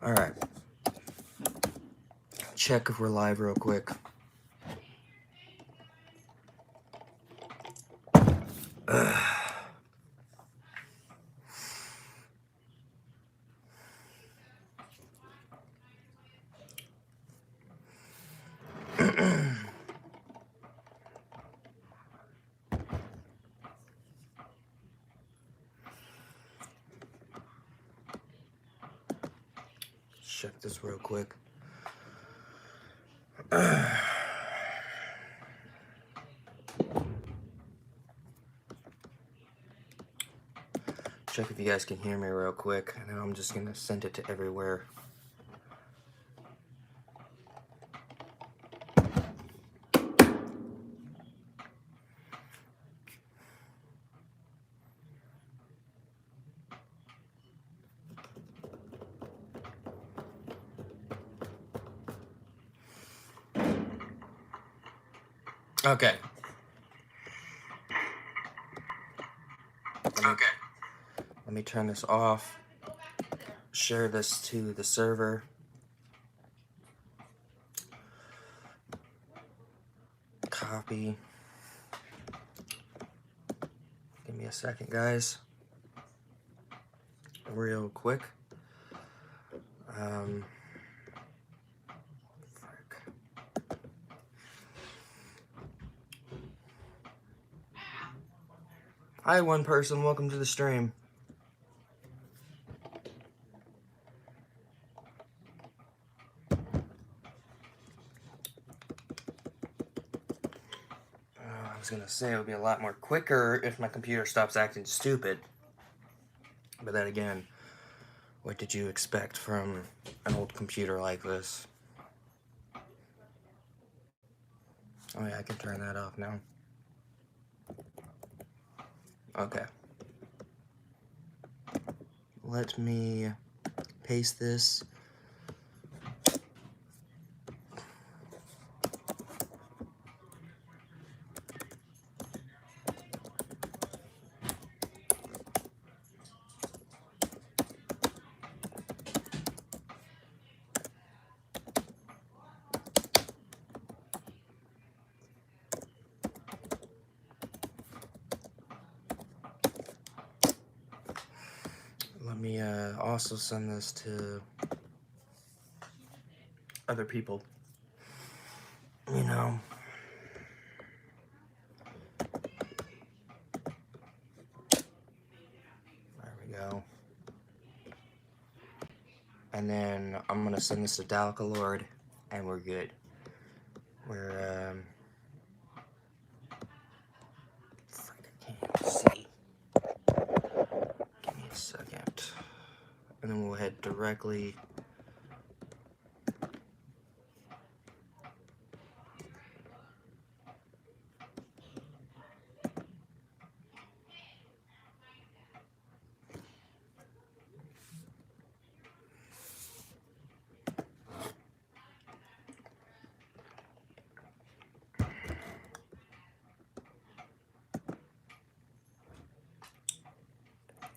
Alright. Check if we're live real quick. Check this real quick. Check if you guys can hear me real quick. I know I'm just gonna send it to everywhere. Okay. Let me turn this off. Share this to the server. Copy. Give me a second, guys. Real quick. Frick. Hi, one person. Welcome to the stream. I was gonna say it would be a lot more quicker if my computer stops acting stupid. But then again, what did you expect from an old computer like this? Oh yeah, I can turn that off now. Okay. Let me paste this. Let me also send this to other people. You know. There we go. And then I'm gonna send this to Dalcalord, and we're good. We're frick, I can't see. Give me a second. And then we'll head directly.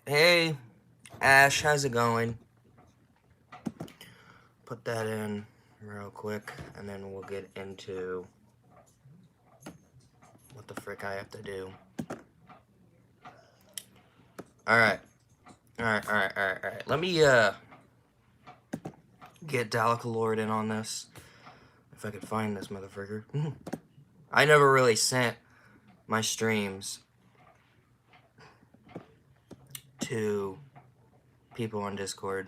Hey, Ash, how's it going? Put that in real quick, and then we'll get into what the frick I have to do. Alright. Alright. Let me, get Dalcalord in on this. If I could find this motherfucker. I never really sent my streams to people on Discord.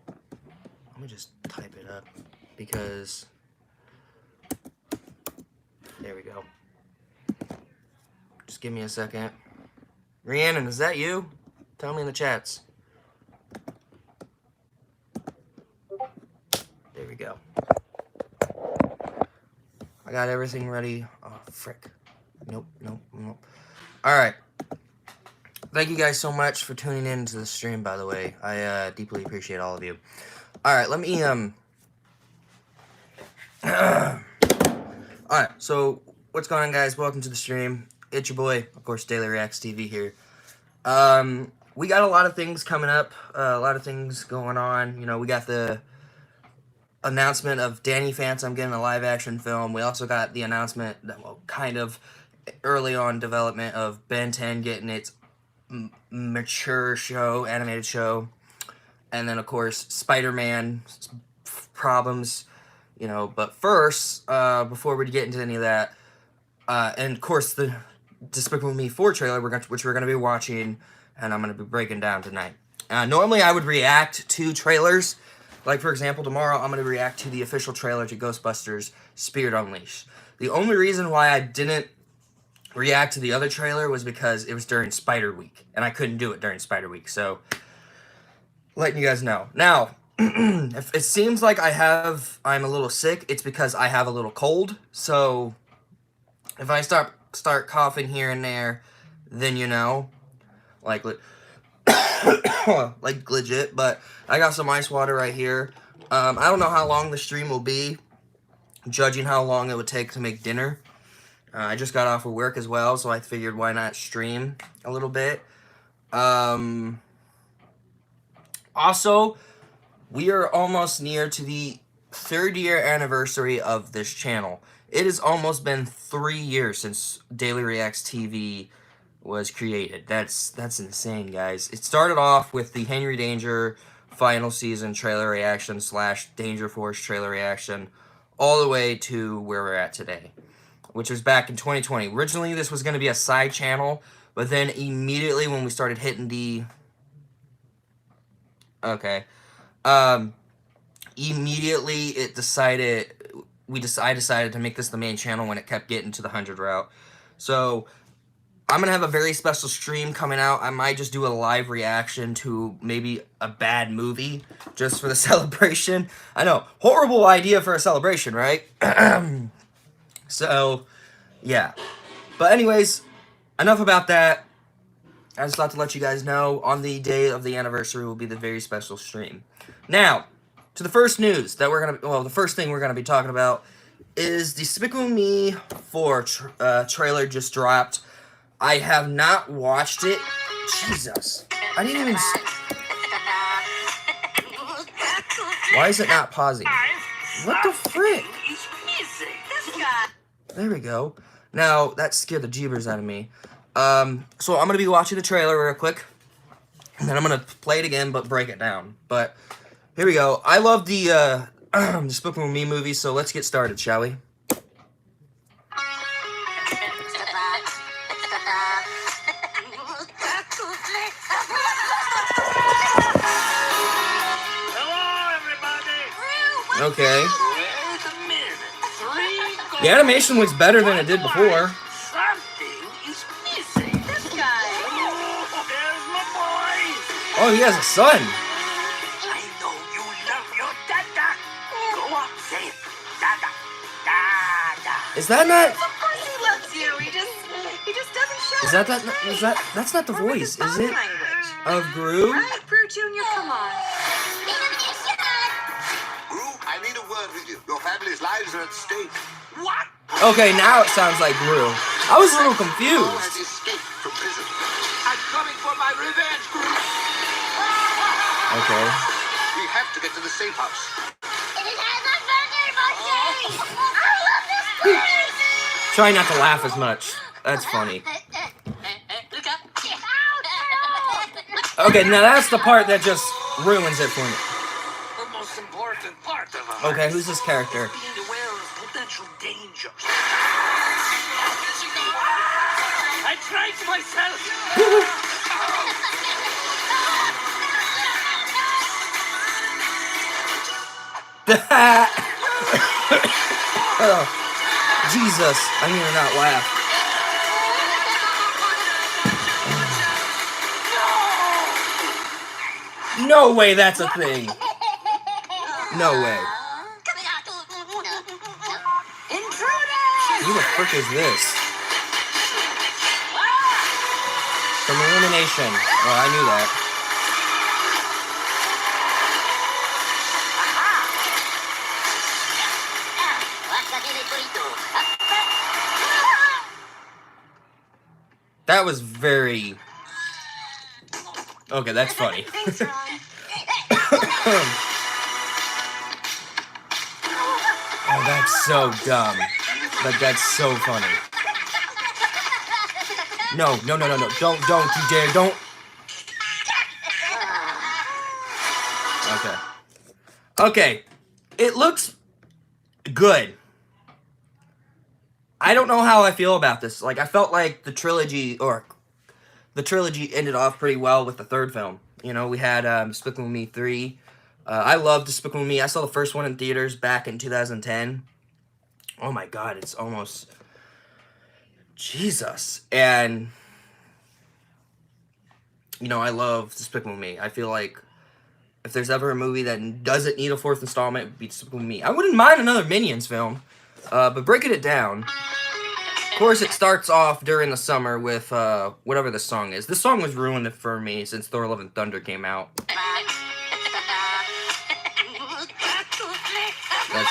Let me just type it up, because there we go. Just give me a second. Rhiannon, is that you? Tell me in the chats. There we go. I got everything ready. Oh, frick. Nope. Alright. Thank you guys so much for tuning in to the stream, by the way. I deeply appreciate all of you. Alright, let me, Alright, so what's going on, guys? Welcome to the stream. It's your boy, of course, Daily Reacts TV here. we got a lot of things coming up, a lot of things going on. You know, we got the announcement of Danny Phantom getting a live-action film. We also got the announcement, well, kind of early on development, of Ben 10 getting its mature show, animated show. And then, of course, Spider-Man problems, you know. But first, before we get into any of that, and of course, the Despicable Me 4 trailer, which we're going to be watching, and I'm going to be breaking down tonight. Normally, I would react to trailers. Like, for example, tomorrow, I'm going to react to the official trailer to Ghostbusters Spirit Unleashed. The only reason why I didn't react to the other trailer was because it was during Spider Week, and I couldn't do it during Spider Week, so letting you guys know. Now, if it seems like I'm a little sick, it's because I have a little cold, so if I start coughing here and there, then you know, like like legit. But I got some ice water right here. I don't know how long the stream will be, judging how long it would take to make dinner. I just got off of work as well, so I figured why not stream a little bit. Also, we are almost near to the 3rd year anniversary of this channel. It has almost been 3 years since Daily Reacts TV was created. That's insane, guys. It started off with the Henry Danger final season trailer reaction / Danger Force trailer reaction, all the way to where we're at today, which was back in 2020. Originally, this was going to be a side channel, but then immediately when we started hitting the... Okay. Immediately it decided... I decided to make this the main channel when it kept getting to the 100 route. So, I'm going to have a very special stream coming out. I might just do a live reaction to maybe a bad movie just for the celebration. I know, horrible idea for a celebration, right? So, yeah. But anyways, enough about that. I just thought to let you guys know, on the day of the anniversary will be the very special stream. Now, to the first news that the first thing we're going to be talking about is Despicable Me 4 trailer just dropped. I have not watched it. Jesus. I didn't even... Why is it not pausing? What the frick? There we go. Now, that scared the jeebers out of me. So I'm going to be watching the trailer real quick. And then I'm going to play it again, but break it down. But, here we go. I love the Despicable Me movie, so let's get started, shall we? Okay. The animation looks better than it did before. Oh, he has a son. I know you love your dada. Go up, say it. Dada. Dada. Is that not? Of course he loves you. He just doesn't show. That's not the voice, is it? Language. Of Gru? Right, Brew Jr., come on. Gru, I need a word with you. Your family's lives are at stake. What? Okay, now it sounds like Gru. I was a little Gru confused. has escaped from prison. I'm coming for my revenge, Gru. Okay. We have to get to the safe house. Try not to laugh as much. That's funny. Okay, now that's the part that just ruins it for me. The most important part of our Okay, who's this character? being aware of potential dangers. I tried myself. Oh, Jesus, I need to not laugh. No way that's a thing. No way. Who the frick is this? From Elimination. Oh, I knew that. That was very... Okay, that's funny. Thanks, Ron. Oh, that's so dumb. Like, that's so funny. No. Don't you dare, don't. Okay. Okay. It looks good. I don't know how I feel about this. Like, I felt like the trilogy ended off pretty well with the third film. You know, we had Despicable Me 3. I love Despicable Me. I saw the first one in theaters back in 2010. Oh my god, it's almost... Jesus. And, you know, I love Despicable Me. I feel like if there's ever a movie that doesn't need a fourth installment, it would be Despicable Me. I wouldn't mind another Minions film, but breaking it down... Of course, it starts off during the summer with whatever the song is. This song was ruined for me since Thor: Love and Thunder came out. That's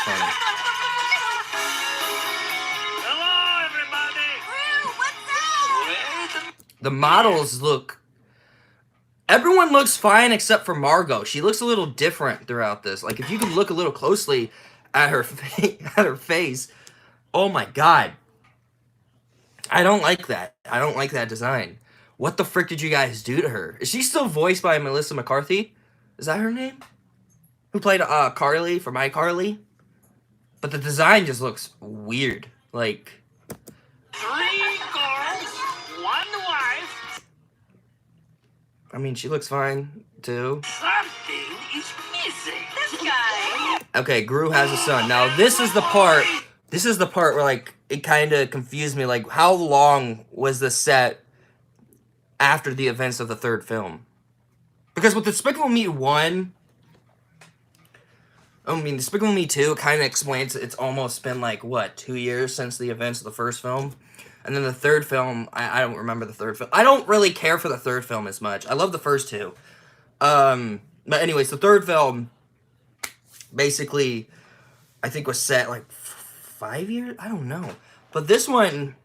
funny. Hello, everybody. What's up? The models look... Everyone looks fine except for Margot. She looks a little different throughout this. Like, if you can look a little closely at her, at her face... Oh my god. I don't like that. I don't like that design. What the frick did you guys do to her? Is she still voiced by Melissa McCarthy? Is that her name? Who played Carly from iCarly? But the design just looks weird. Like... 3 girls, 1 wife. I mean, she looks fine, too. Something is missing. This guy. Okay, Gru has a son. Now, this is the part... This is the part where, like, it kind of confused me. Like, how long was the set after the events of the third film? Because with Despicable Me 1... I mean, Despicable Me 2 kind of explains it's almost been, like, what, 2 years since the events of the first film? And then the third film, I don't remember the third film. I don't really care for the third film as much. I love the first two. But anyways, the third film, basically, I think was set, like... 5 years? I don't know. But this one,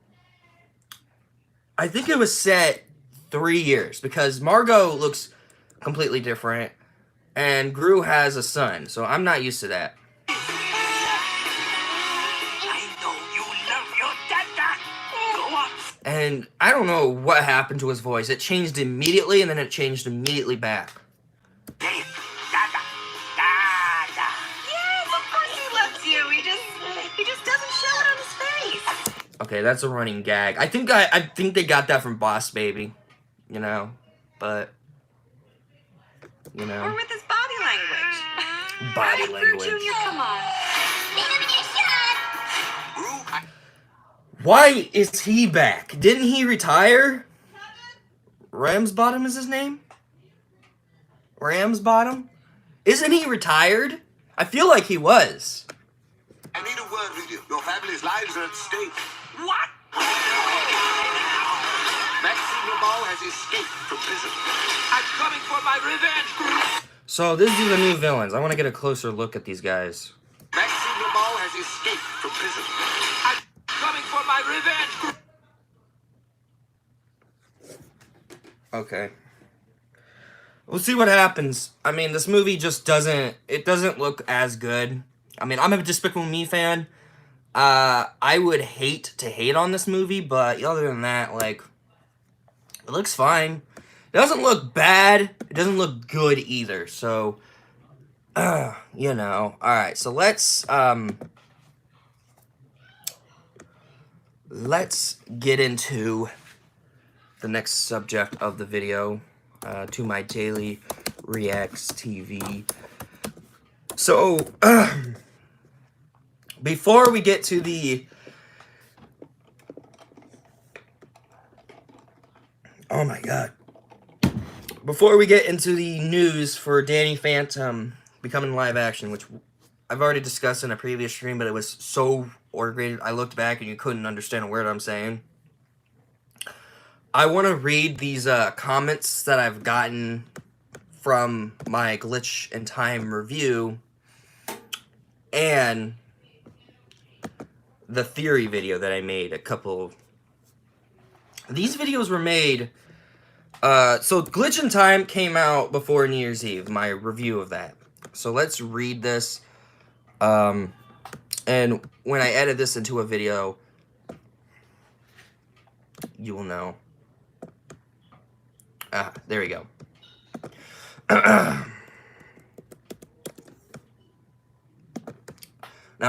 I think it was set 3 years because Margot looks completely different and Gru has a son, so I'm not used to that. I know you love your dada. Go on. And I don't know what happened to his voice. It changed immediately and then it changed immediately back. Say it. Dada. Dada. Yes, of course he loves you. He just doesn't show it on his face. Okay, that's a running gag. I think they got that from Boss Baby, you know, but you know. Or with his body language. Body language. Junior, come on. Why is he back? Didn't he retire? Ramsbottom is his name? Ramsbottom? Isn't he retired? I feel like he was. I need a word with you. Your family's lives are at stake. What? Maxime Ball has escaped from prison. I'm coming for my revenge, Gru. So these are the new villains. I want to get a closer look at these guys. Maxime Ball has escaped from prison. I'm coming for my revenge, Gru. Okay. We'll see what happens. I mean, this movie just doesn't look as good. I mean, I'm a Despicable Me fan. I would hate to hate on this movie, but other than that, like, it looks fine. It doesn't look bad. It doesn't look good either. So, you know. Alright, so let's get into the next subject of the video, to my daily Reacts TV. So, before we get to the... Oh my god. Before we get into the news for Danny Phantom becoming live action, which I've already discussed in a previous stream, but it was so orchestrated, I looked back and you couldn't understand a word I'm saying. I want to read these comments that I've gotten from my Glitch in Time review and the theory video that I made. These videos were made So Glitch in Time came out before New Year's Eve, my review of that. So let's read this. And when I edit this into a video, you will know. There we go. Now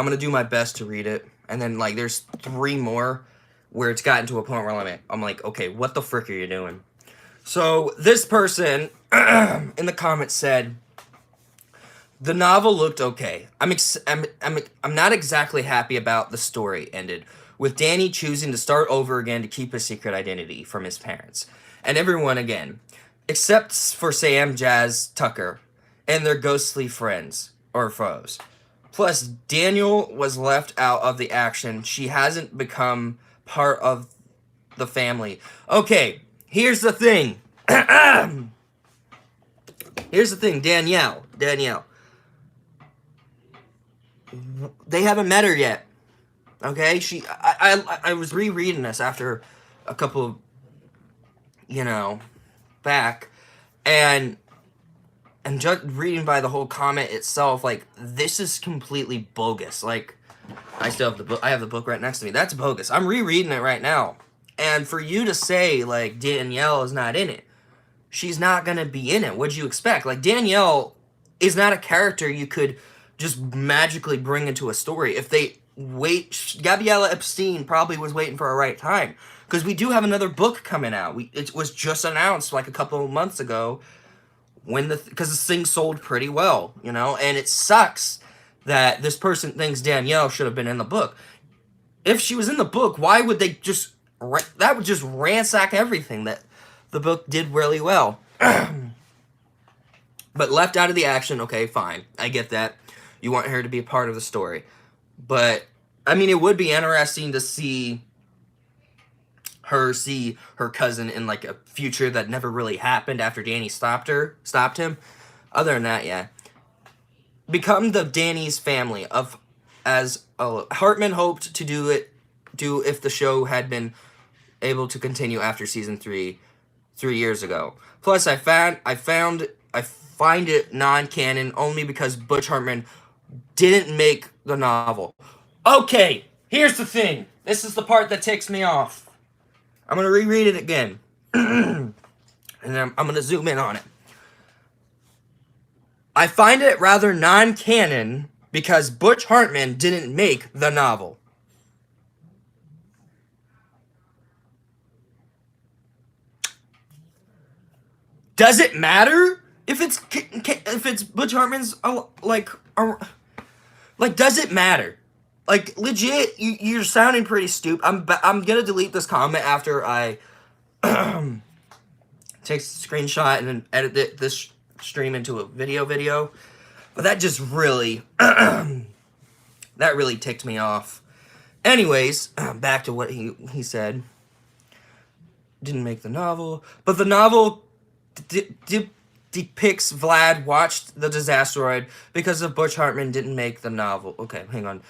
I'm going to do my best to read it. And then, like, there's 3 more where it's gotten to a point where I'm like, okay, what the frick are you doing? So, this person in the comments said, the novel looked okay. I'm not exactly happy about the story ended, with Danny choosing to start over again to keep his secret identity from his parents. And everyone again. Except for Sam, Jazz, Tucker, and their ghostly friends, or foes. Plus, Daniel was left out of the action. She hasn't become part of the family. Okay, here's the thing. Here's the thing, Danielle. They haven't met her yet. Okay, I was rereading this after a couple, back, and just reading by the whole comment itself, like, this is completely bogus. Like, I still have the book. I have the book right next to me. That's bogus. I'm rereading it right now. And for you to say, like, Danielle is not in it, she's not going to be in it. What'd you expect? Like, Danielle is not a character you could just magically bring into a story. If they wait, Gabriella Epstein probably was waiting for a right time. Because we do have another book coming out. It was just announced, like, a couple of months ago. Because this thing sold pretty well, and it sucks that this person thinks Danielle should have been in the book. If she was in the book, why would they that would just ransack everything that the book did really well. But left out of the action, okay, fine. I get that. You want her to be a part of the story. But, I mean, it would be interesting to see her cousin in, like, a future that never really happened after Danny stopped him. Other than that, yeah. Become the Danny's family as Hartman hoped to do if the show had been able to continue after season 3 years ago. Plus, I find it non-canon only because Butch Hartman didn't make the novel. Okay, here's the thing. This is the part that ticks me off. I'm going to reread it again. And I'm going to zoom in on it. I find it rather non-canon because Butch Hartman didn't make the novel. Does it matter if it's Butch Hartman's does it matter? Like, legit, you're sounding pretty stupid. I'm gonna delete this comment after I take a screenshot and then edit this stream into a video. But that just really, that really ticked me off. Anyways, back to what he said. Didn't make the novel, but the novel depicts Vlad watched the Disasteroid because of Butch Hartman didn't make the novel. Okay, hang on.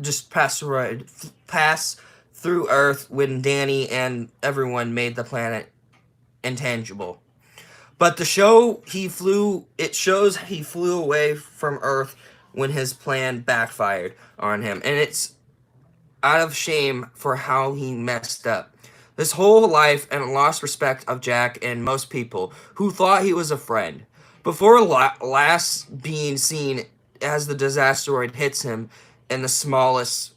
Just pass through Earth when Danny and everyone made the planet intangible. But the show it shows he flew away from Earth when his plan backfired on him. And it's out of shame for how he messed up. His whole life and lost respect of Jack and most people who thought he was a friend. Before last being seen as the Disasteroid hits him in the smallest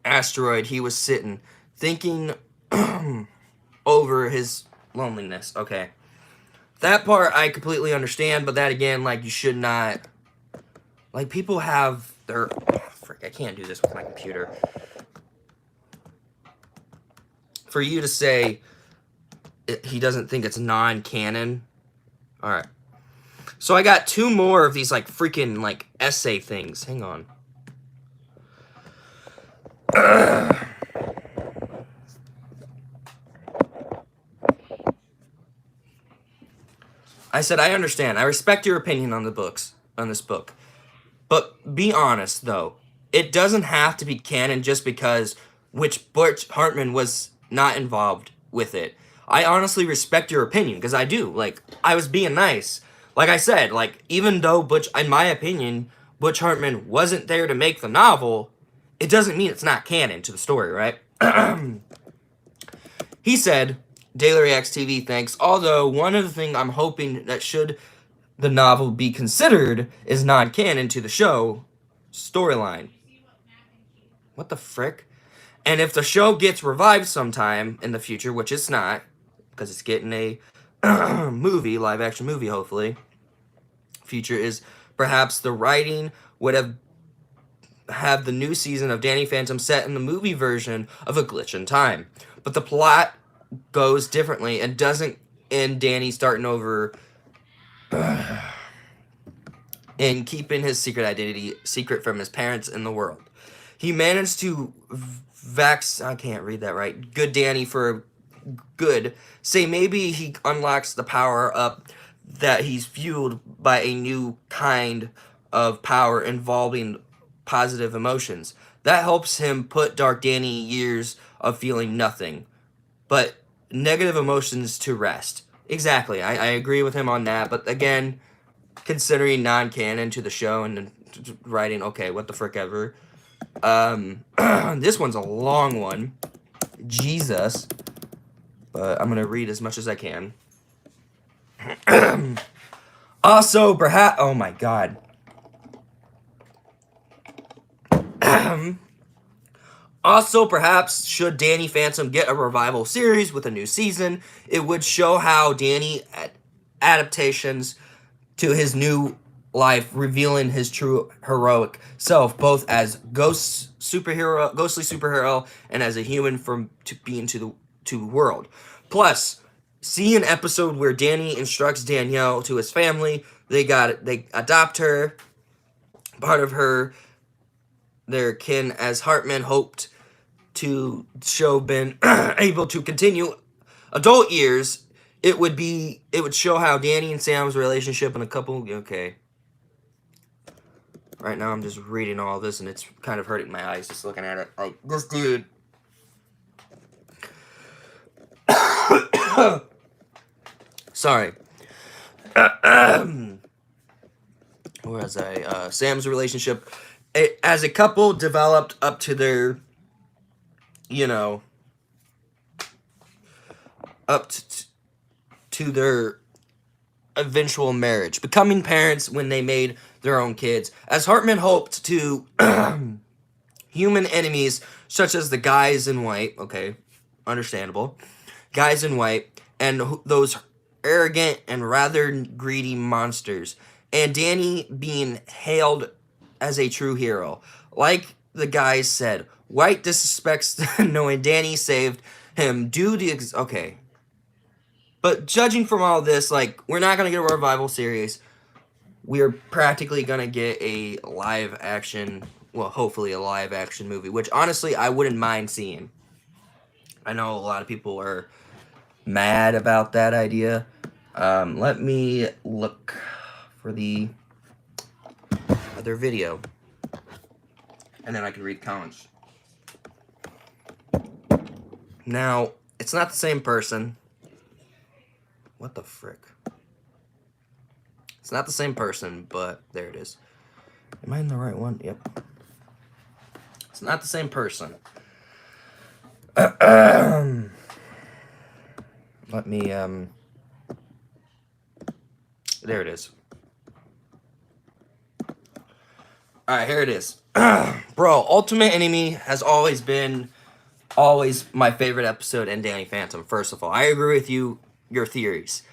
asteroid, he was sitting, thinking over his loneliness. Okay. That part I completely understand, but that again, like, you should not... Like, people have their... Oh, frick, I can't do this with my computer. For you to say he doesn't think it's non-canon. Alright. So I got 2 more of these, like, freaking, like, essay things. Hang on. I said, I understand. I respect your opinion on this book. But be honest, though. It doesn't have to be canon just because which Butch Hartman was not involved with it. I honestly respect your opinion, because I do. Like, I was being nice. Like I said, like, even though Butch, in my opinion, Butch Hartman wasn't there to make the novel, it doesn't mean it's not canon to the story, right? He said, Daily Reacts TV thanks, although one of the things I'm hoping that should the novel be considered is non-canon to the show storyline. What the frick? And if the show gets revived sometime in the future, which it's not, because it's getting a movie, live action movie, hopefully. Future is perhaps the writing would have the new season of Danny Phantom set in the movie version of A Glitch in Time. But the plot goes differently and doesn't end Danny starting over and keeping his secret identity secret from his parents in the world. He managed to I can't read that right. Good Danny for good. Say maybe he unlocks the power up that he's fueled by a new kind of power involving positive emotions. That helps him put Dark Danny years of feeling nothing but negative emotions to rest. Exactly. I agree with him on that. But again, considering non-canon to the show and then writing, okay, what the frick ever. This one's a long one. Jesus. But I'm going to read as much as I can. Also, perhaps... Oh, my God. Also, perhaps, should Danny Phantom get a revival series with a new season, it would show how Danny adaptations to his new life, revealing his true heroic self, both as ghostly superhero, and as a human from being to the world. Plus, see an episode where Danny instructs Danielle to his family. They adopt her, part of their kin, as Hartman hoped to show been able to continue adult years. It would show how Danny and Sam's relationship in a couple. Okay. Right now I'm just reading all this and it's kind of hurting my eyes just looking at it. Like, this dude. Sorry. Where was I? Sam's relationship. As a couple developed up to their, up to their eventual marriage, becoming parents when they made their own kids. As Hartman hoped to human enemies such as the guys in white, okay, understandable, guys in white, and those arrogant and rather greedy monsters, and Danny being hailed as a true hero. Like the guys said, White disrespects knowing Danny saved him due to okay. But judging from all this, like, we're not going to get a revival series. We're practically going to get a live action, well, hopefully a live action movie, which honestly I wouldn't mind seeing. I know a lot of people are mad about that idea. Let me look for the other video. And then I can read comments. Now, it's not the same person. What the frick? It's not the same person, but there it is. Am I in the right one? Yep. It's not the same person. Let me, there it is. Alright, here it is. Bro, Ultimate Enemy has always been my favorite episode in Danny Phantom, first of all. I agree with your theories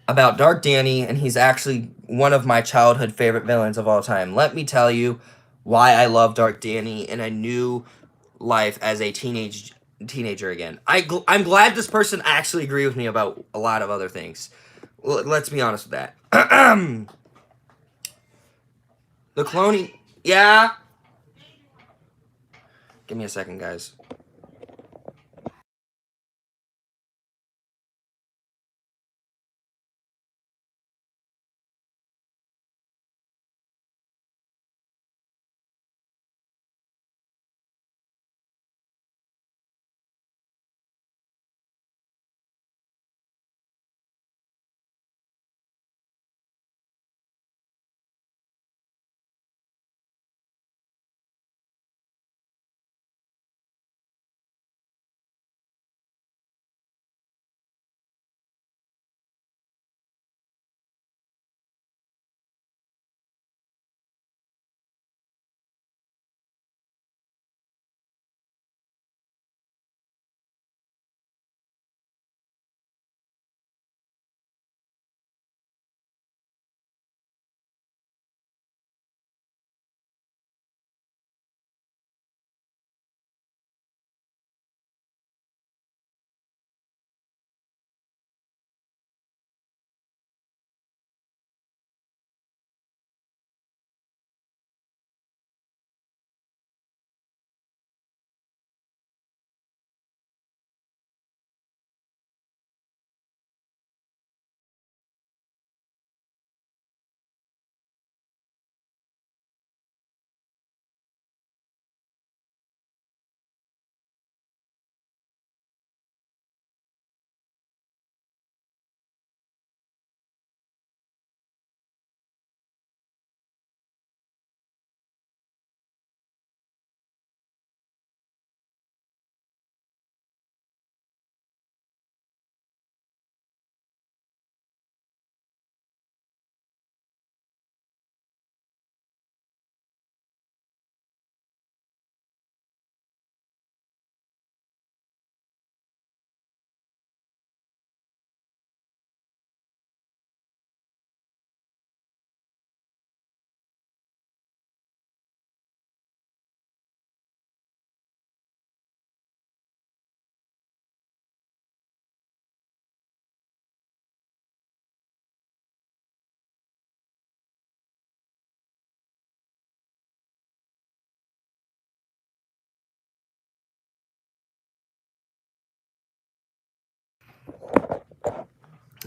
about Dark Danny, and he's actually one of my childhood favorite villains of all time. Let me tell you why I love Dark Danny in a new life as a teenager again. I'm glad this person actually agreed with me about a lot of other things. Let's be honest with that. The cloning... Yeah? Give me a second, guys.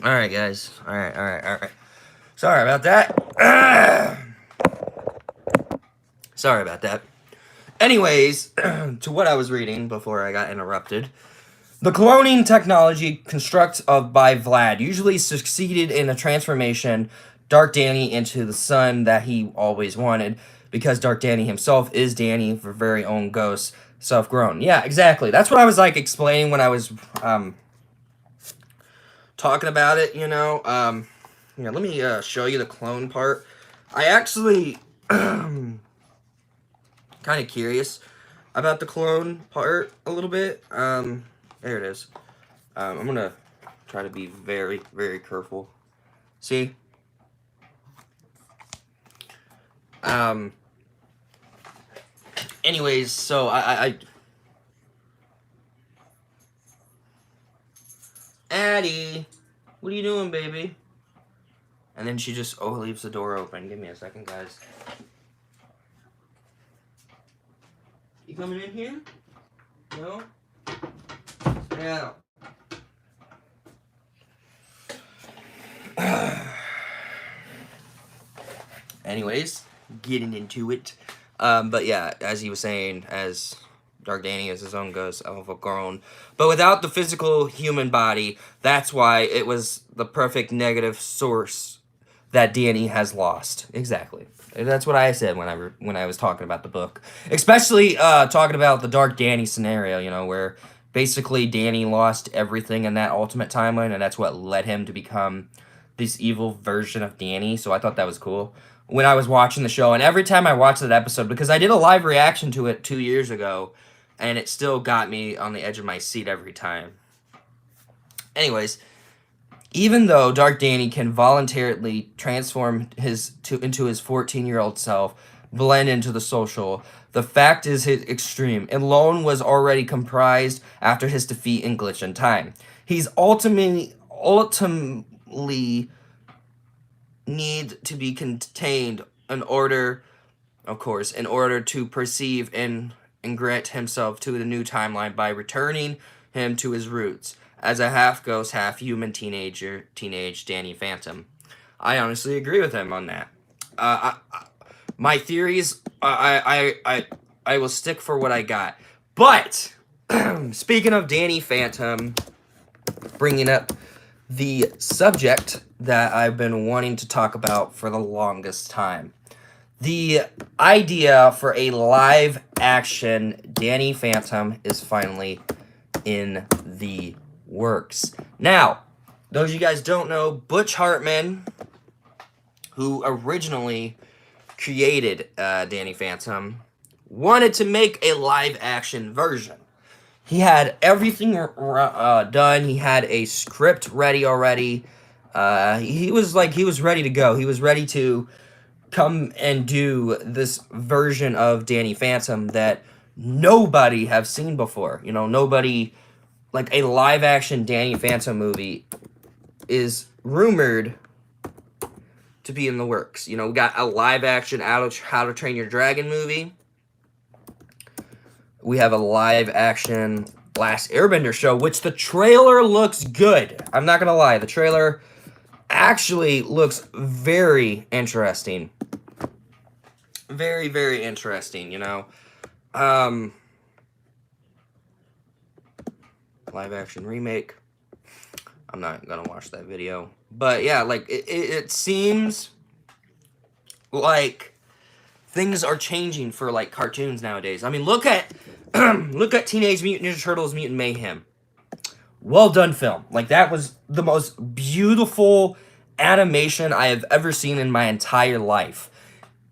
All right, guys. All right. Sorry about that. Sorry about that. Anyways, to what I was reading before I got interrupted. The cloning technology construct of by Vlad usually succeeded in a transformation Dark Danny into the son that he always wanted, because Dark Danny himself is Danny for very own ghost, self-grown. Yeah, exactly. That's what I was like explaining when I was talking about it, you know. Let me show you the clone part. I actually kind of curious about the clone part a little bit. There it is. I'm gonna try to be very, very careful. See? Anyways, so I Addie, what are you doing, baby? And then she just leaves the door open. Give me a second, guys. You coming in here? No? Yeah. Anyways, getting into it. But yeah, as he was saying, as Dark Danny is his own ghost, overgrown, but without the physical human body, that's why it was the perfect negative source that Danny has lost. Exactly. That's what I said when I was talking about the book. Especially talking about the Dark Danny scenario, you know, where basically Danny lost everything in that ultimate timeline, and that's what led him to become this evil version of Danny. So I thought that was cool when I was watching the show. And every time I watched that episode, because I did a live reaction to it 2 years ago, and it still got me on the edge of my seat every time. Anyways, even though Dark Danny can voluntarily transform into his 14-year-old self, blend into the social, the fact is his extreme, and Lone was already comprised after his defeat in Glitch in Time. He's ultimately need to be contained in order to perceive and grant himself to the new timeline by returning him to his roots as a half-ghost, half-human teenage Danny Phantom. I honestly agree with him on that. My theories, I will stick for what I got. But, speaking of Danny Phantom, bringing up the subject that I've been wanting to talk about for the longest time. The idea for a live-action Danny Phantom is finally in the works. Now, those of you guys don't know, Butch Hartman, who originally created Danny Phantom, wanted to make a live-action version. He had everything done. He had a script ready already. He was ready to go. He was ready to come and do this version of Danny Phantom that nobody have seen before. You know, nobody, like a live action Danny Phantom movie is rumored to be in the works. You know, we got a live action How to Train Your Dragon movie. We have a live action Last Airbender show, which the trailer looks good. I'm not gonna lie, the trailer actually looks very interesting. Very, very interesting, you know. Live action remake. I'm not gonna watch that video. But yeah, like it seems like things are changing for like cartoons nowadays. I mean, look at Teenage Mutant Ninja Turtles Mutant Mayhem. Well done film. Like, that was the most beautiful animation I have ever seen in my entire life.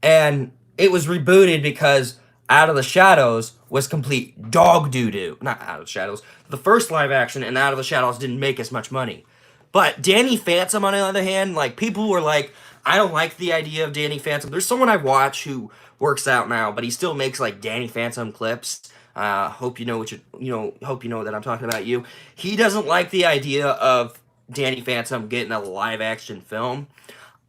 And it was rebooted because Out of the Shadows was complete dog doo-doo. Not Out of the Shadows. The first live action and Out of the Shadows didn't make as much money. But Danny Phantom, on the other hand, like, people were like, I don't like the idea of Danny Phantom. There's someone I watch who works out now, but he still makes, like, Danny Phantom clips. Hope you know hope you know that I'm talking about you. He doesn't like the idea of Danny Phantom getting a live action film.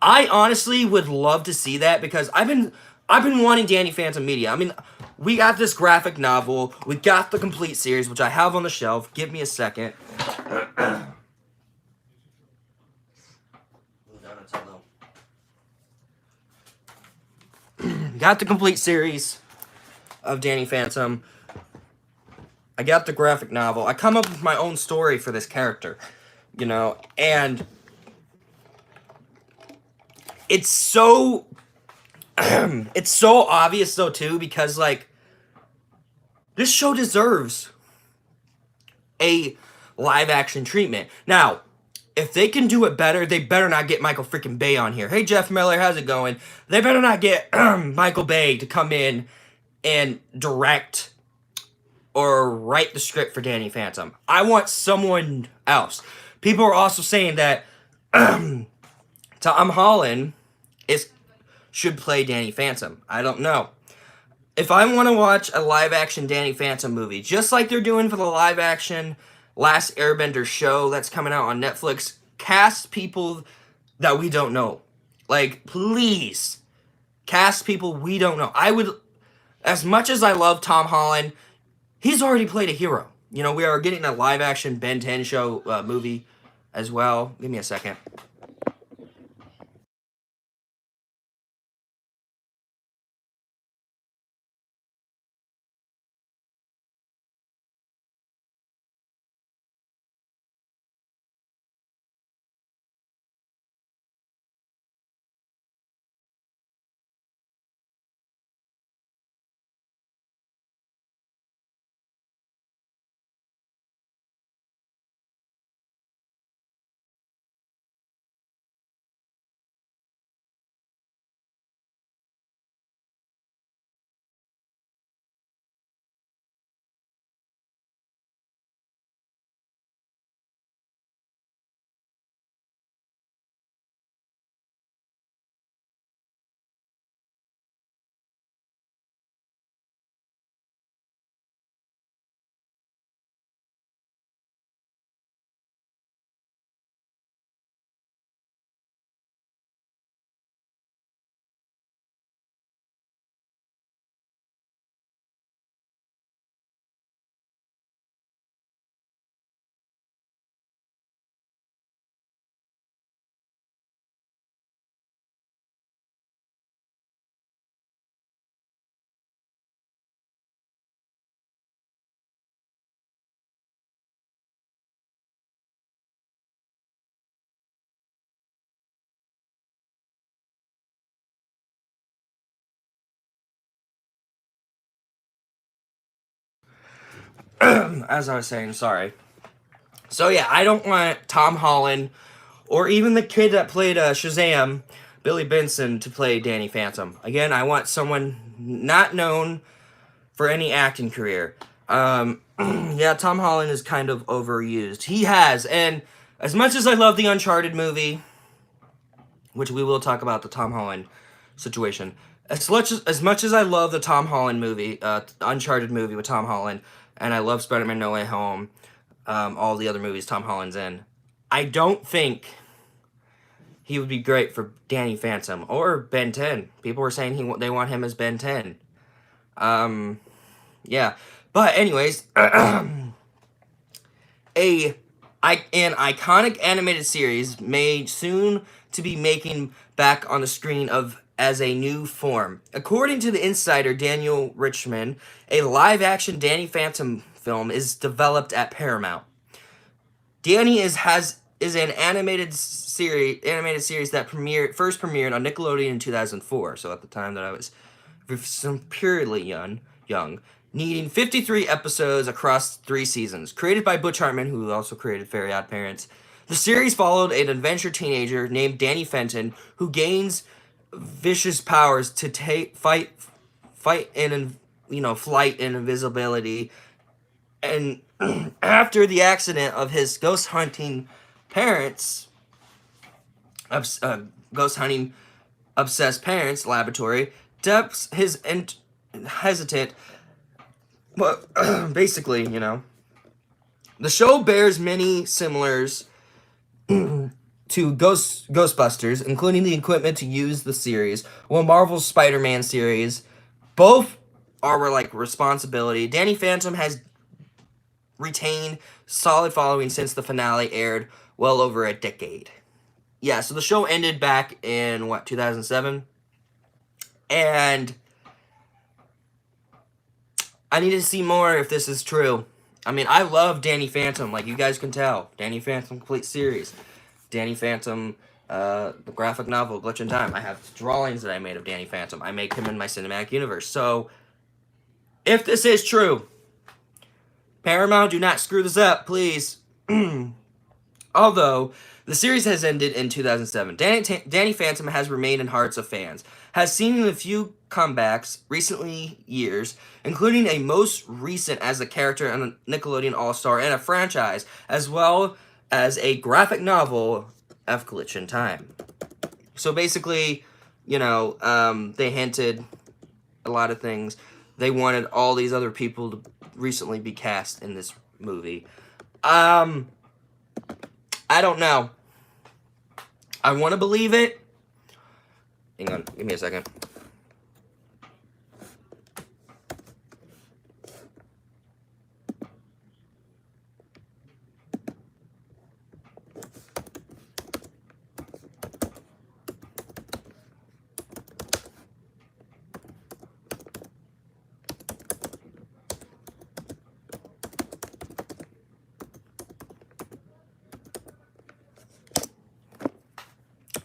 I honestly would love to see that, because I've been wanting Danny Phantom media. I mean, we got this graphic novel, we got the complete series, which I have on the shelf. Give me a second. got the complete series of Danny Phantom. I got the graphic novel. I come up with my own story for this character, you know, and it's so it's so obvious though too, because like this show deserves a live action treatment. Now, if they can do it better, they better not get Michael freaking Bay on here. Hey Jeff Miller, how's it going? They better not get Michael Bay to come in and direct or write the script for Danny Phantom. I want someone else. People are also saying that Tom Holland should play Danny Phantom. I don't know. If I want to watch a live action Danny Phantom movie, just like they're doing for the live action Last Airbender show that's coming out on Netflix, cast people that we don't know. Like, please, cast people we don't know. I would, as much as I love Tom Holland, he's already played a hero. You know, we are getting a live action Ben 10 show movie as well. Give me a second. As I was saying, sorry. So yeah, I don't want Tom Holland or even the kid that played Shazam, Billy Benson, to play Danny Phantom. Again, I want someone not known for any acting career. Yeah, Tom Holland is kind of overused. He has, and as much as I love the Uncharted movie, which we will talk about the Tom Holland situation, as much as I love the Tom Holland movie, Uncharted movie with Tom Holland, and I love Spider-Man No Way Home, all the other movies Tom Holland's in, I don't think he would be great for Danny Phantom or Ben 10. People were saying they want him as Ben 10. Yeah. But anyways, an iconic animated series made soon to be making back on the screen as a new form. According to the insider Daniel Richman, a live-action Danny Phantom film is developed at Paramount. Danny is an animated series that first premiered on Nickelodeon in 2004. So at the time that I was purely young, needing 53 episodes across 3 seasons. Created by Butch Hartman, who also created Very Odd Parents. The series followed an adventure teenager named Danny Fenton, who gains vicious powers to fight in flight and invisibility. And after the accident of his ghost hunting obsessed parents' laboratory, depths his hesitant. But basically, the show bears many similars to Ghostbusters, including the equipment to use the series, while Marvel's Spider-Man series. Both are like responsibility. Danny Phantom has retained solid following since the finale aired well over a decade. Yeah, so the show ended back in 2007, and I need to see more if this is true. I mean, I love Danny Phantom, like you guys can tell. Danny Phantom complete series. Danny Phantom, the graphic novel, Glitch in Time. I have drawings that I made of Danny Phantom. I make him in my cinematic universe. So, if this is true, Paramount, do not screw this up, please. Although, the series has ended in 2007, Danny Phantom has remained in hearts of fans, has seen a few comebacks recently years, including a most recent as a character in a Nickelodeon All-Star and a franchise, as well as a graphic novel of Glitch in Time. So basically, you know, they hinted a lot of things. They wanted all these other people to recently be cast in this movie. I don't know. I want to believe it. Hang on, give me a second.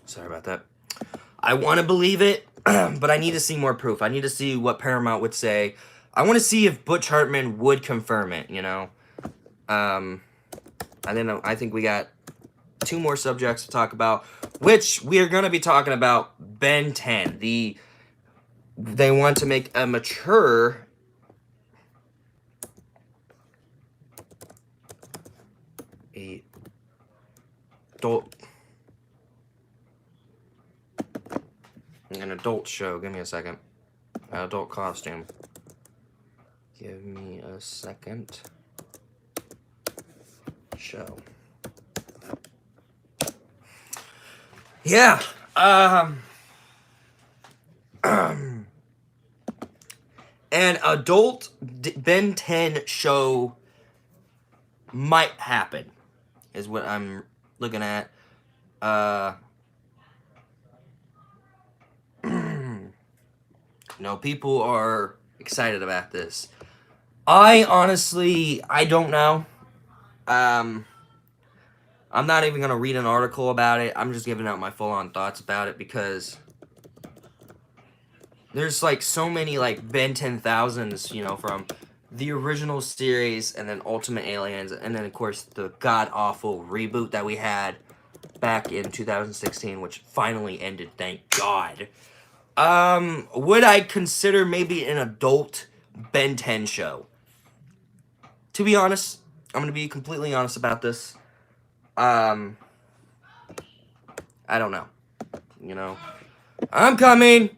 Sorry about that. I want to believe it, but I need to see more proof. I need to see what Paramount would say. I want to see if Butch Hartman would confirm it, you know? I think we got 2 more subjects to talk about, which we are going to be talking about Ben 10. They want to make a mature an adult show. Give me a second. Adult costume. Give me a second. Show. Yeah. An adult Ben 10 show might happen, is what I'm looking at. No, people are excited about this. I don't know. I'm not even gonna read an article about it. I'm just giving out my full-on thoughts about it because there's like so many like Ben 10,000s, you know, from the original series and then Ultimate Aliens and then of course the god-awful reboot that we had back in 2016, which finally ended, thank God. Would I consider maybe an adult Ben 10 show? To be honest, I'm gonna be completely honest about this. I don't know. You know, I'm coming.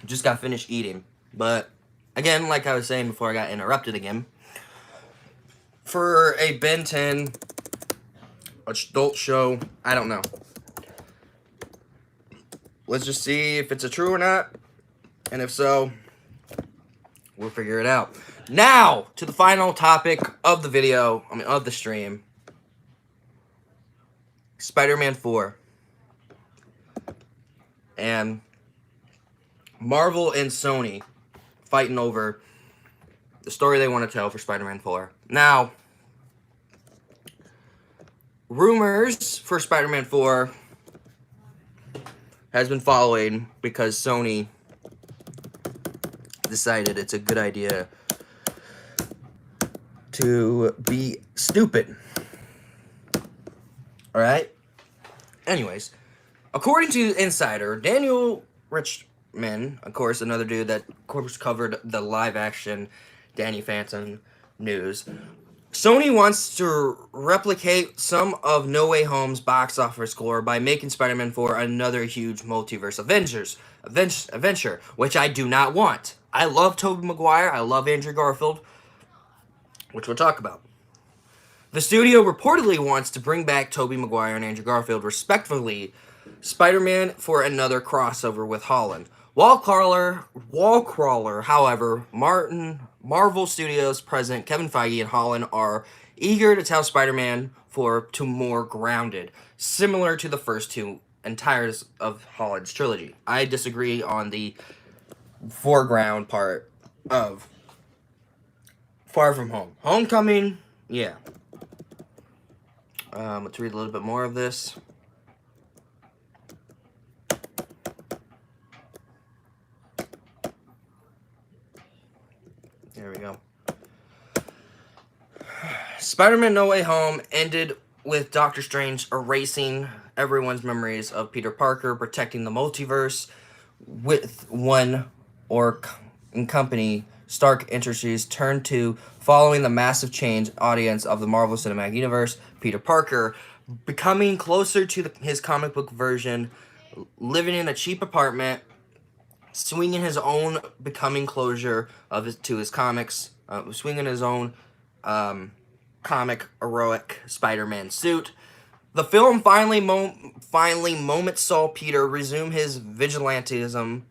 Just got finished eating. But, again, like I was saying before I got interrupted again, for a Ben 10 adult show, I don't know. Let's just see if it's a true or not. And if so, we'll figure it out. Now, to the final topic of the video, of the stream. Spider-Man 4. And Marvel and Sony fighting over the story they want to tell for Spider-Man 4. Now, rumors for Spider-Man 4 has been following because Sony decided it's a good idea to be stupid. Alright? Anyways, according to Insider, Daniel Richman, of course, another dude that, of course, covered the live-action Danny Phantom news, Sony wants to replicate some of No Way Home's box office score by making Spider-Man 4 another huge multiverse adventure, which I do not want. I love Tobey Maguire, I love Andrew Garfield, which we'll talk about. The studio reportedly wants to bring back Tobey Maguire and Andrew Garfield, respectively, Spider-Man for another crossover with Holland. Wallcrawler, however, Marvel Studios president Kevin Feige and Holland are eager to tell Spider-Man 4 to more grounded, similar to the first two entires of Holland's trilogy. I disagree on the foreground part of Far From Home. Homecoming, yeah. Let's read a little bit more of this. There we go. Spider-Man No Way Home ended with Doctor Strange erasing everyone's memories of Peter Parker protecting the multiverse with one and company Stark Industries turned to following the massive change audience of the Marvel Cinematic Universe. Peter Parker becoming closer to his comic book version, living in a cheap apartment, swinging his own becoming closure to his comics, swinging his own comic heroic Spider-Man suit. The film finally moments saw Peter resume his vigilantism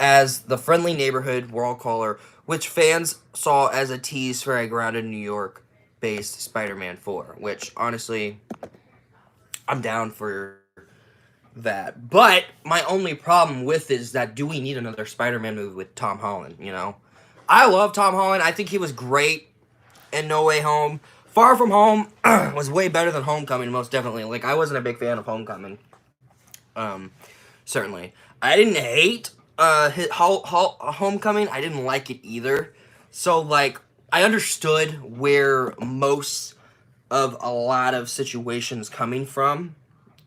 as the friendly neighborhood Wallcrawler, which fans saw as a tease for a grounded New York-based Spider-Man 4, which, honestly, I'm down for that. But my only problem with is that do we need another Spider-Man movie with Tom Holland, you know? I love Tom Holland. I think he was great in No Way Home. Far From Home was way better than Homecoming, most definitely. Like, I wasn't a big fan of Homecoming. Certainly. I didn't hate Homecoming. I didn't like it either. So, like, I understood where most of a lot of situations coming from,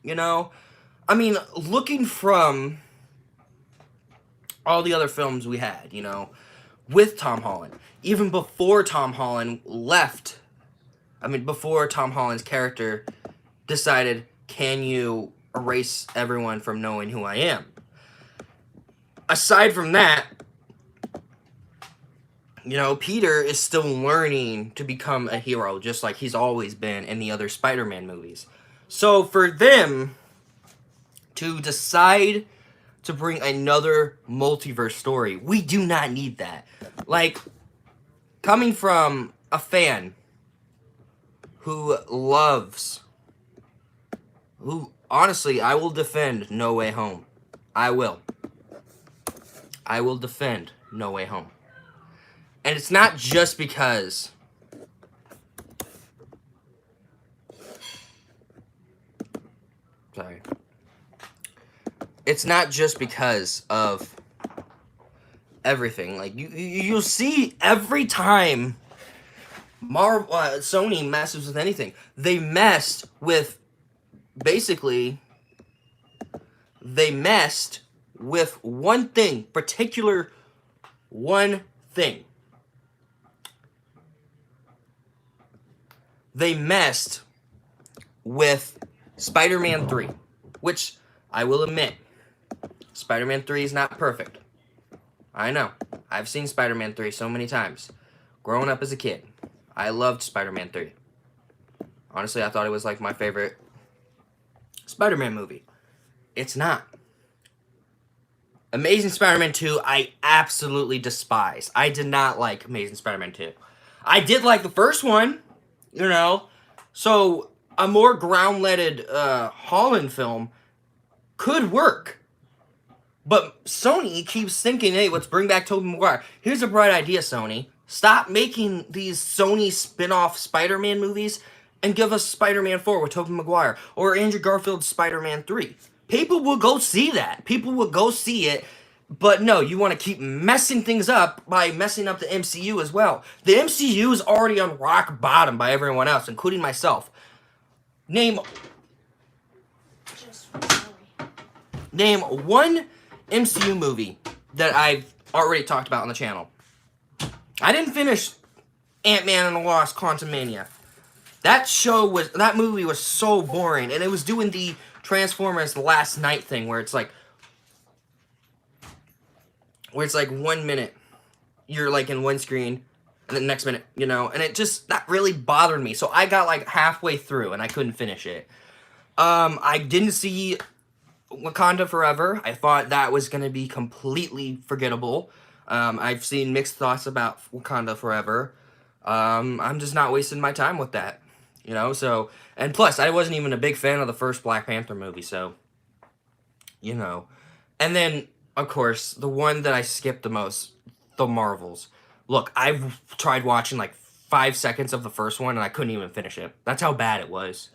you know? I mean, looking from all the other films we had, you know, with Tom Holland, even before Tom Holland left, before Tom Holland's character decided, can you erase everyone from knowing who I am? Aside from that, you know, Peter is still learning to become a hero, just like he's always been in the other Spider-Man movies. So for them to decide to bring another multiverse story, we do not need that. Like, coming from a fan who honestly, I will defend No Way Home. I will defend No Way Home. And it's not just because it's not just because of everything. Like, you'll see every time Sony messes with anything, they messed with one thing, one thing. They messed with Spider-Man 3, which I will admit, Spider-Man 3 is not perfect. I know. I've seen Spider-Man 3 so many times. Growing up as a kid, I loved Spider-Man 3. Honestly, I thought it was like my favorite Spider-Man movie. It's not. Amazing Spider-Man 2, I absolutely despise. I did not like Amazing Spider-Man 2. I did like the first one, you know. So, a more ground-leaded Holland film could work. But Sony keeps thinking, hey, let's bring back Tobey Maguire. Here's a bright idea, Sony. Stop making these Sony spin-off Spider-Man movies and give us Spider-Man 4 with Tobey Maguire. Or Andrew Garfield's Spider-Man 3. People will go see that. People will go see it. But no, you want to keep messing things up by messing up the MCU as well. The MCU is already on rock bottom by everyone else, including myself. Name one MCU movie that I've already talked about on the channel. I didn't finish Ant-Man and the Wasp: Quantumania. That movie was so boring, and it was doing the Transformers Last Night thing where it's like 1 minute you're like in one screen and the next minute, you know, and that really bothered me. So I got like halfway through and I couldn't finish it. I didn't see Wakanda Forever. I thought that was going to be completely forgettable. I've seen mixed thoughts about Wakanda Forever. I'm just not wasting my time with that, you know, so, and plus, I wasn't even a big fan of the first Black Panther movie, so, you know, and then, of course, the one that I skipped the most, the Marvels. Look, I've tried watching like 5 seconds of the first one, and I couldn't even finish it. That's how bad it was.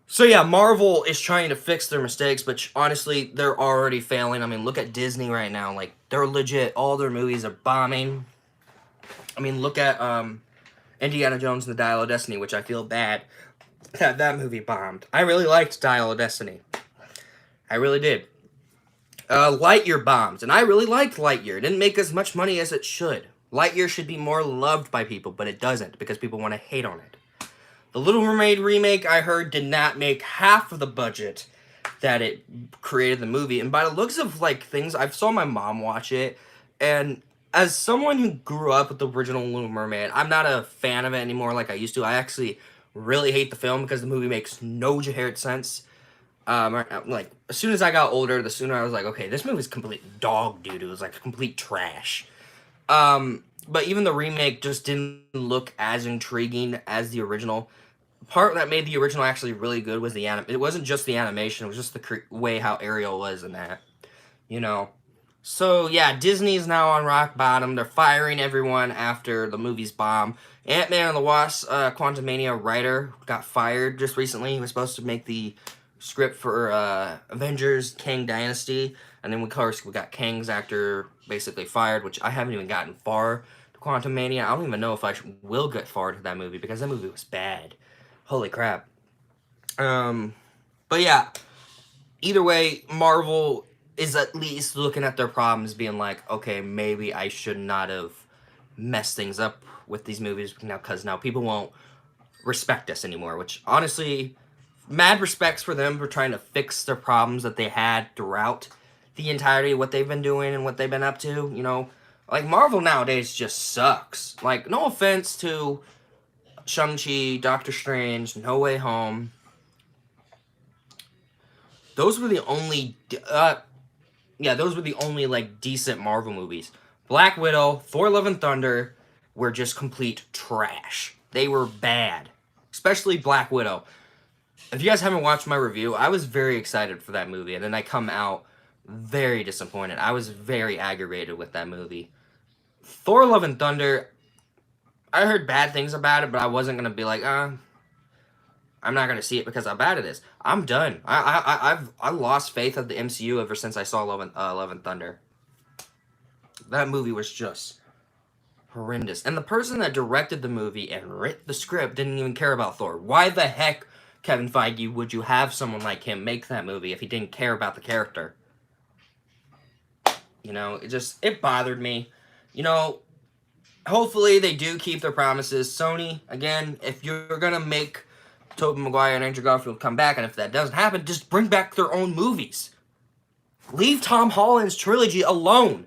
So yeah, Marvel is trying to fix their mistakes, but honestly, they're already failing. I mean, look at Disney right now. Like, they're legit. All their movies are bombing. I mean, look at Indiana Jones and the Dial of Destiny, which I feel bad that movie bombed. I really liked Dial of Destiny. I really did. Lightyear bombed, and I really liked Lightyear. It didn't make as much money as it should. Lightyear should be more loved by people, but it doesn't, because people want to hate on it. The Little Mermaid remake, I heard, did not make half of the budget that it created the movie. And by the looks of, like, things, I saw my mom watch it, and as someone who grew up with the original Little Mermaid, I'm not a fan of it anymore like I used to. I actually really hate the film because the movie makes no jared sense. Like, as soon as I got older, the sooner I was like, okay, this movie's complete dog doo-doo. It was, like, complete trash. But even the remake just didn't look as intriguing as the original. Part that made the original actually really good was it wasn't just the animation, it was just the way how Ariel was in that, you know. So yeah, Disney's now on rock bottom. They're firing everyone after the movie's bomb. Ant-Man and the Wasp: Quantumania writer got fired just recently. He was supposed to make the script for Avengers Kang Dynasty, and then of course we got Kang's actor basically fired, which I haven't even gotten far to Quantumania. I don't even know if I will get far to that movie because that movie was bad. Holy crap. But yeah, either way, Marvel is at least looking at their problems being like, okay, maybe I should not have messed things up with these movies now, because now people won't respect us anymore, which honestly, mad respects for them for trying to fix their problems that they had throughout the entirety of what they've been doing and what they've been up to, you know. Like, Marvel nowadays just sucks. Like, no offense to Shang-Chi, Doctor Strange, No Way Home. Those were the only, like, decent Marvel movies. Black Widow, Thor: Love and Thunder were just complete trash. They were bad. Especially Black Widow. If you guys haven't watched my review, I was very excited for that movie, and then I come out very disappointed. I was very aggravated with that movie. Thor: Love and Thunder, I heard bad things about it, but I wasn't going to be like, I'm not going to see it because how bad it is. I'm done. I've lost faith of the MCU ever since I saw Love and Thunder. That movie was just horrendous. And the person that directed the movie and wrote the script didn't even care about Thor. Why the heck, Kevin Feige, would you have someone like him make that movie if he didn't care about the character? You know, it bothered me. You know, hopefully they do keep their promises. Sony, again, if you're going to make Tobey Maguire and Andrew Garfield come back, and if that doesn't happen, just bring back their own movies. Leave Tom Holland's trilogy alone.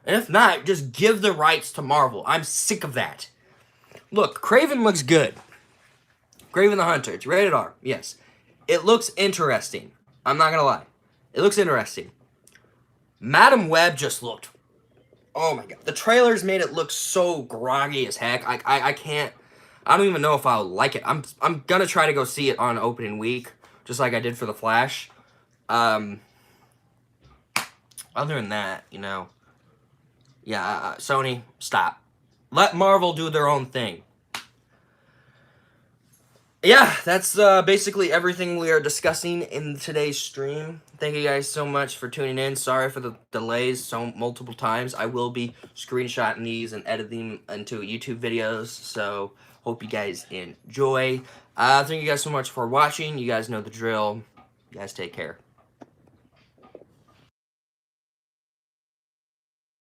And if not, just give the rights to Marvel. I'm sick of that. Look, Kraven looks good. Kraven the Hunter. It's rated R. Yes. It looks interesting. I'm not gonna lie. It looks interesting. Madam Web just looked... Oh my god. The trailers made it look so groggy as heck. I can't... I don't even know if I'll like it. I'm gonna try to go see it on opening week, just like I did for The Flash. Other than that, you know, yeah, Sony, stop. Let Marvel do their own thing. Yeah, that's basically everything we are discussing in today's stream. Thank you guys so much for tuning in. Sorry for the delays multiple times. I will be screenshotting these and editing them into YouTube videos, so hope you guys enjoy. Thank you guys so much for watching. You guys know the drill. You guys take care.